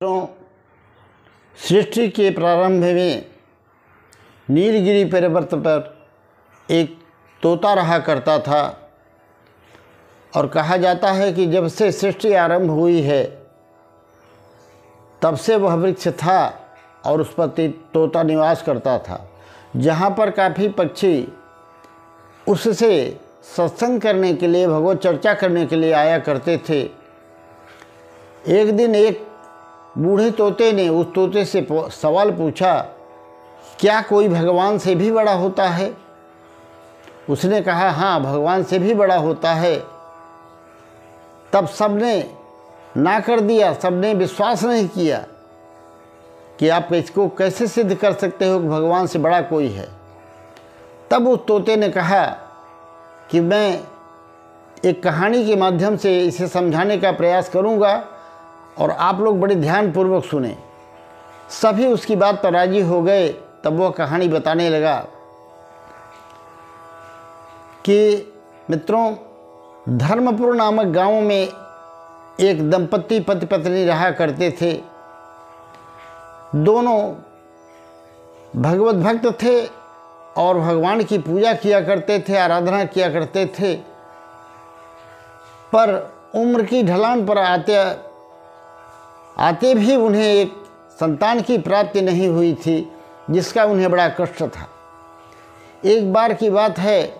तो सृष्टि के प्रारंभ में नीलगिरी पर्वत पर एक तोता रहा करता था और कहा जाता है कि जब से सृष्टि आरंभ हुई है तब से वह वृक्ष था और उस पर तोता निवास करता था, जहाँ पर काफ़ी पक्षी उससे सत्संग करने के लिए, भगवत चर्चा करने के लिए आया करते थे। एक दिन एक बूढ़े तोते ने उस तोते से सवाल पूछा, क्या कोई भगवान से भी बड़ा होता है? उसने कहा, हाँ, भगवान से भी बड़ा होता है। तब सबने ना कर दिया, सबने विश्वास नहीं किया कि आप इसको कैसे सिद्ध कर सकते हो कि भगवान से बड़ा कोई है। तब उस तोते ने कहा कि मैं एक कहानी के माध्यम से इसे समझाने का प्रयास करूंगा और आप लोग बड़े ध्यानपूर्वक सुने। सभी उसकी बात पर राजी हो गए। तब वह कहानी बताने लगा कि मित्रों, धर्मपुर नामक गांव में एक दंपति पति पत्नी रहा करते थे। दोनों भगवत भक्त थे और भगवान की पूजा किया करते थे, आराधना किया करते थे। पर उम्र की ढलान पर आते भी उन्हें एक संतान की प्राप्ति नहीं हुई थी, जिसका उन्हें बड़ा कष्ट था। एक बार की बात है,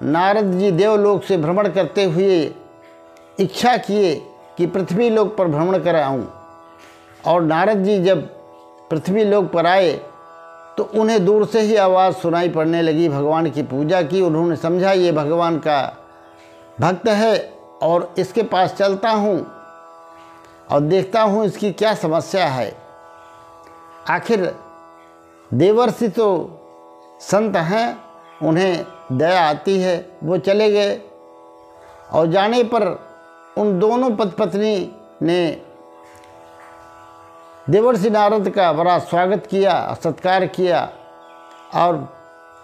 नारद जी देवलोक से भ्रमण करते हुए इच्छा किए कि पृथ्वी लोक पर भ्रमण कर आऊं। और नारद जी जब पृथ्वी लोक पर आए तो उन्हें दूर से ही आवाज़ सुनाई पड़ने लगी। भगवान की पूजा की। उन्होंने समझा ये भगवान का भक्त है और इसके पास चलता हूँ और देखता हूँ इसकी क्या समस्या है। आखिर देवर्षि तो संत हैं, उन्हें दया आती है। वो चले गए और जाने पर उन दोनों पति पत्नी ने देवर्षि नारद का बड़ा स्वागत किया, सत्कार किया और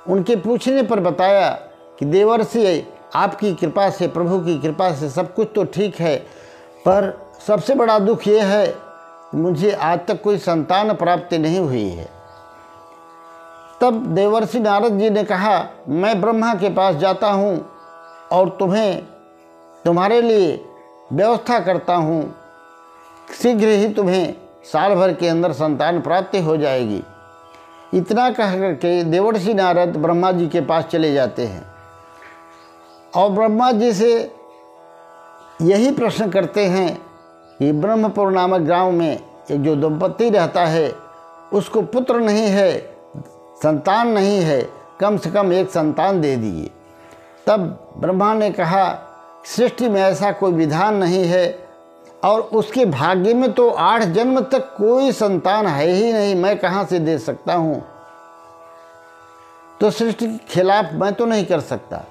उनके पूछने पर बताया कि देवर्षि, आपकी कृपा से, प्रभु की कृपा से सब कुछ तो ठीक है, पर सबसे बड़ा दुख ये है कि मुझे आज तक कोई संतान प्राप्ति नहीं हुई है। तब देवर्षि नारद जी ने कहा, मैं ब्रह्मा के पास जाता हूँ और तुम्हारे लिए व्यवस्था करता हूँ। शीघ्र ही तुम्हें साल भर के अंदर संतान प्राप्ति हो जाएगी। इतना कह करके देवर्षि नारद ब्रह्मा जी के पास चले जाते हैं और ब्रह्मा जी से यही प्रश्न करते हैं कि ब्रह्मपुर नामक गांव में एक जो दंपति रहता है उसको पुत्र नहीं है, संतान नहीं है, कम से कम एक संतान दे दीजिए। तब ब्रह्मा ने कहा, सृष्टि में ऐसा कोई विधान नहीं है और उसके भाग्य में तो 8 जन्म तक कोई संतान है ही नहीं, मैं कहाँ से दे सकता हूँ? तो सृष्टि के खिलाफ मैं तो नहीं कर सकता।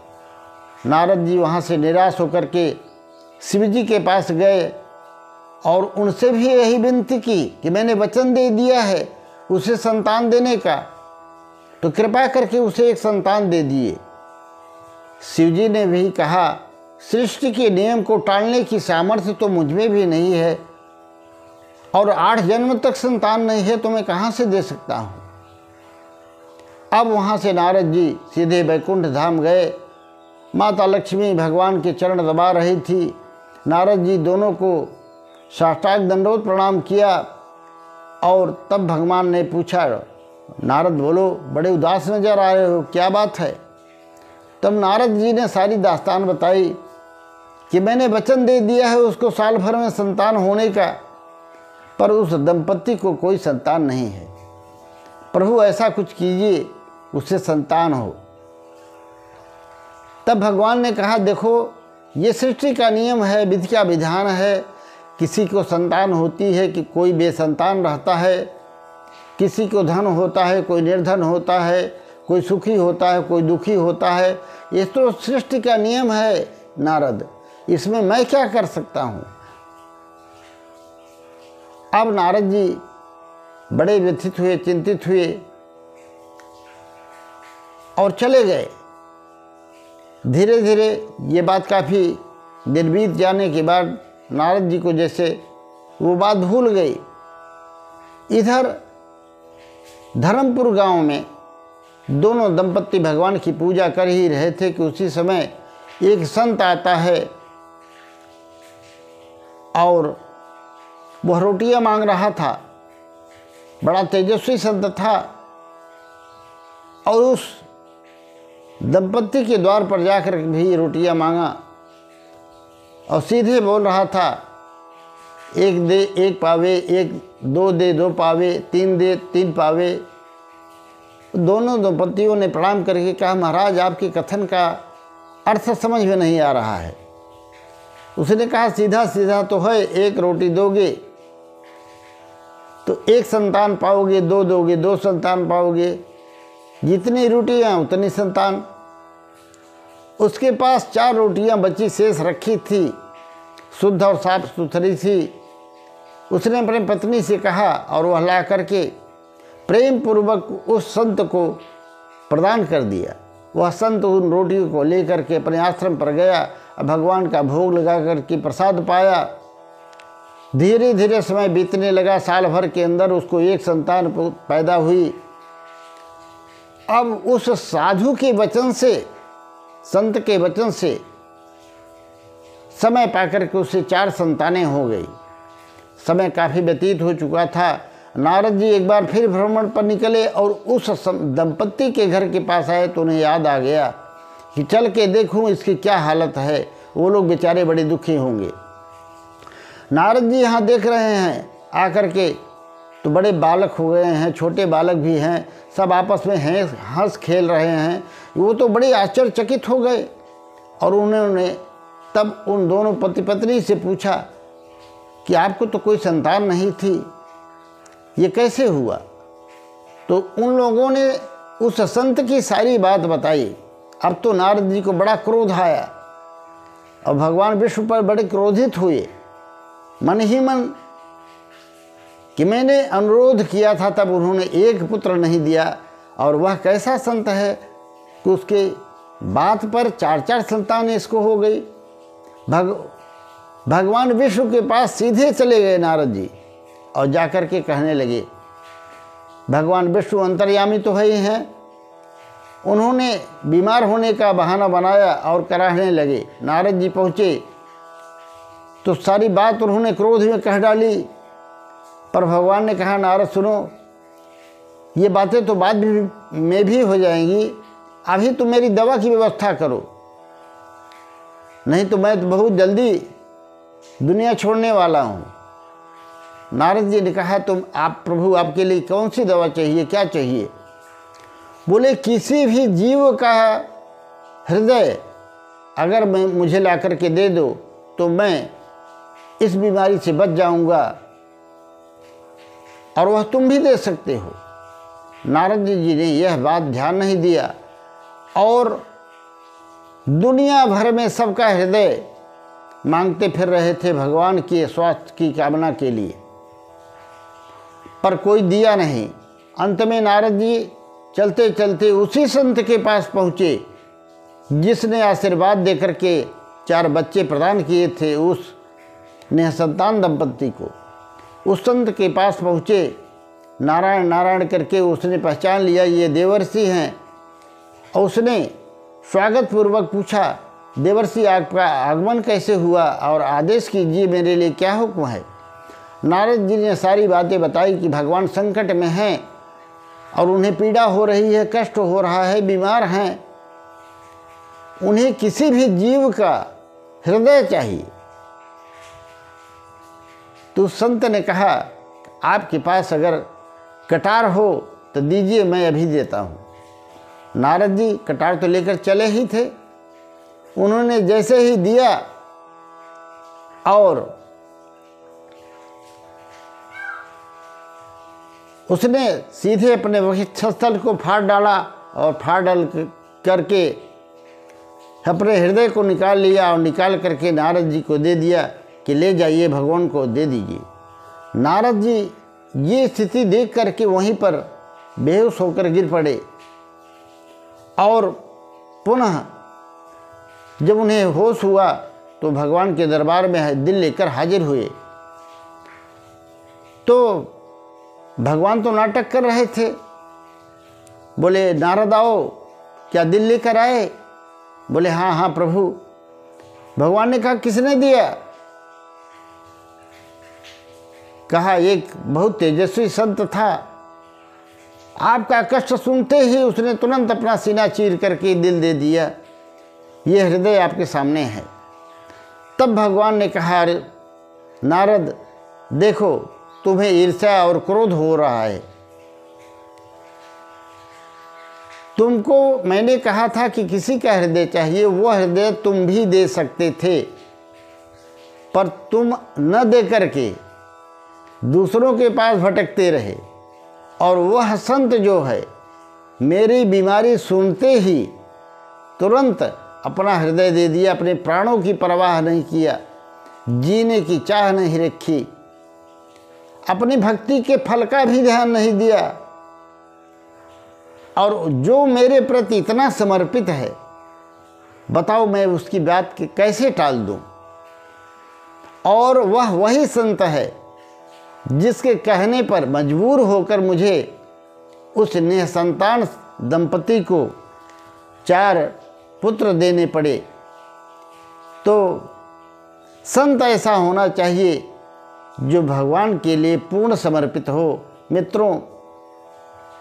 नारद जी वहाँ से निराश होकर के शिव जी के पास गए और उनसे भी यही विनती की कि मैंने वचन दे दिया है उसे संतान देने का, तो कृपा करके उसे एक संतान दे दिए। शिव जी ने भी कहा, सृष्टि के नियम को टालने की सामर्थ्य तो मुझ में भी नहीं है और 8 जन्म तक संतान नहीं है, तो मैं कहाँ से दे सकता हूँ? अब वहाँ से नारद जी सीधे वैकुंठ धाम गए। माता लक्ष्मी भगवान के चरण दबा रही थी। नारद जी दोनों को साष्टांग दंडवत प्रणाम किया और तब भगवान ने पूछा, नारद बोलो, बड़े उदास नजर आ रहे हो, क्या बात है? तब नारद जी ने सारी दास्तान बताई कि मैंने वचन दे दिया है उसको साल भर में संतान होने का, पर उस दंपति को कोई संतान नहीं है। प्रभु ऐसा कुछ कीजिए उससे संतान हो। तब भगवान ने कहा, देखो, ये सृष्टि का नियम है, विधि का विधान है। किसी को संतान होती है कि कोई बेसंतान रहता है, किसी को धन होता है, कोई निर्धन होता है, कोई सुखी होता है, कोई दुखी होता है। ये तो सृष्टि का नियम है नारद, इसमें मैं क्या कर सकता हूँ? अब नारद जी बड़े व्यथित हुए, चिंतित हुए और चले गए। धीरे धीरे ये बात काफ़ी दिन बीत जाने के बाद नारद जी को जैसे वो बात भूल गई इधर धर्मपुर गांव में दोनों दंपत्ति भगवान की पूजा कर ही रहे थे कि उसी समय एक संत आता है और वह रोटियां मांग रहा था। बड़ा तेजस्वी संत था और उस दंपत्ति के द्वार पर जाकर भी रोटियां मांगा और सीधे बोल रहा था, एक दे एक पावे, एक दो दे दो पावे, तीन दे तीन पावे। दोनों दंपत्तियों ने प्रणाम करके कहा, महाराज आपके कथन का अर्थ समझ में नहीं आ रहा है। उसने कहा, सीधा सीधा तो है, एक रोटी दोगे तो एक संतान पाओगे, दो दोगे दो संतान पाओगे, जितनी रोटियां उतनी संतान। उसके पास 4 रोटियां बची शेष रखी थी, शुद्ध और साफ सुथरी थी। उसने अपनी पत्नी से कहा और वह ला करके प्रेम पूर्वक उस संत को प्रदान कर दिया। वह संत उन रोटियों को लेकर के अपने आश्रम पर गया, भगवान का भोग लगा करके प्रसाद पाया। धीरे धीरे समय बीतने लगा, साल भर के अंदर उसको एक संतान पैदा हुई। अब उस साधु के वचन से, संत के वचन से समय पाकर के उससे 4 संतानें हो गई। समय काफ़ी व्यतीत हो चुका था। नारद जी एक बार फिर भ्रमण पर निकले और उस दंपत्ति के घर के पास आए तो उन्हें याद आ गया कि चल के देखूं इसकी क्या हालत है। वो लोग बेचारे बड़े दुखी होंगे। नारद जी यहाँ देख रहे हैं आकर के तो बड़े बालक हो गए हैं, छोटे बालक भी हैं, सब आपस में हंस खेल रहे हैं। वो तो बड़े आश्चर्यचकित हो गए और उन्होंने तब उन दोनों पति पत्नी से पूछा कि आपको तो कोई संतान नहीं थी, ये कैसे हुआ? तो उन लोगों ने उस संत की सारी बात बताई। अब तो नारद जी को बड़ा क्रोध आया और भगवान विष्णु पर बड़े क्रोधित हुए। मन ही मन कि मैंने अनुरोध किया था तब उन्होंने एक पुत्र नहीं दिया, और वह कैसा संत है कि उसके बात पर 4-4 संतानें इसको हो गई। भगवान विष्णु के पास सीधे चले गए नारद जी और जाकर के कहने लगे, भगवान विष्णु अंतर्यामी तो है ही हैं। उन्होंने बीमार होने का बहाना बनाया और कराने लगे। नारद जी पहुँचे तो सारी बात उन्होंने क्रोध में कह डाली, पर भगवान ने कहा, नारद सुनो, ये बातें तो बाद में भी हो जाएंगी, अभी तुम मेरी दवा की व्यवस्था करो, नहीं तो मैं तो बहुत जल्दी दुनिया छोड़ने वाला हूँ। नारद जी ने कहा, तुम आप प्रभु आपके लिए कौन सी दवा चाहिए, क्या चाहिए? बोले, किसी भी जीव का हृदय अगर मैं मुझे ला करके दे दो तो मैं इस बीमारी से बच जाऊंगा, और वह तुम भी दे सकते हो। नारद जी ने यह बात ध्यान नहीं दिया और दुनिया भर में सबका हृदय मांगते फिर रहे थे भगवान के स्वास्थ्य की कामना के लिए, पर कोई दिया नहीं। अंत में नारद जी चलते चलते उसी संत के पास पहुँचे जिसने आशीर्वाद देकर के 4 बच्चे प्रदान किए थे उस निसंतान दंपत्ति को। उस संत के पास पहुँचे, नारायण नारायण करके उसने पहचान लिया ये देवर्षि हैं, और उसने स्वागत पूर्वक पूछा, देवर्षि आपका आगमन कैसे हुआ और आदेश कीजिए, मेरे लिए क्या हुक्म है? नारद जी ने सारी बातें बताई कि भगवान संकट में हैं और उन्हें पीड़ा हो रही है, कष्ट हो रहा है, बीमार हैं, उन्हें किसी भी जीव का हृदय चाहिए। तो संत ने कहा, आपके पास अगर कटार हो तो दीजिए, मैं अभी देता हूँ। नारद जी कटार तो लेकर चले ही थे। उन्होंने जैसे ही दिया और उसने सीधे अपने वक्षस्थल को फाड़ डाला और फाड़ डाल करके अपने हृदय को निकाल लिया और निकाल करके नारद जी को दे दिया कि ले जाइए, भगवान को दे दीजिए। नारद जी ये स्थिति देख करके वहीं पर बेहोश होकर गिर पड़े और पुनः जब उन्हें होश हुआ तो भगवान के दरबार में दिल लेकर हाजिर हुए। तो भगवान तो नाटक कर रहे थे। बोले नारद आओ, क्या दिल लेकर आए? बोले हाँ हाँ प्रभु। भगवान ने कहा किसने दिया? कहा एक बहुत तेजस्वी संत था, आपका कष्ट सुनते ही उसने तुरंत अपना सीना चीर करके दिल दे दिया, ये हृदय आपके सामने है। तब भगवान ने कहा अरे नारद देखो, तुम्हें ईर्ष्या और क्रोध हो रहा है। तुमको मैंने कहा था कि किसी का हृदय चाहिए, वो हृदय तुम भी दे सकते थे, पर तुम न दे करके दूसरों के पास भटकते रहे। और वह संत जो है मेरी बीमारी सुनते ही तुरंत अपना हृदय दे दिया, अपने प्राणों की परवाह नहीं किया, जीने की चाह नहीं रखी, अपनी भक्ति के फल का भी ध्यान नहीं दिया। और जो मेरे प्रति इतना समर्पित है, बताओ मैं उसकी बात कैसे टाल दूं? और वह वही संत है जिसके कहने पर मजबूर होकर मुझे उस निसंतान दंपति को 4 पुत्र देने पड़े। तो संत ऐसा होना चाहिए जो भगवान के लिए पूर्ण समर्पित हो। मित्रों,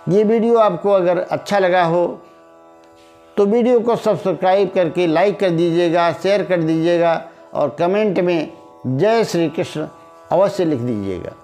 ये वीडियो आपको अगर अच्छा लगा हो तो वीडियो को सब्सक्राइब करके लाइक कर दीजिएगा, शेयर कर दीजिएगा और कमेंट में जय श्री कृष्ण अवश्य लिख दीजिएगा।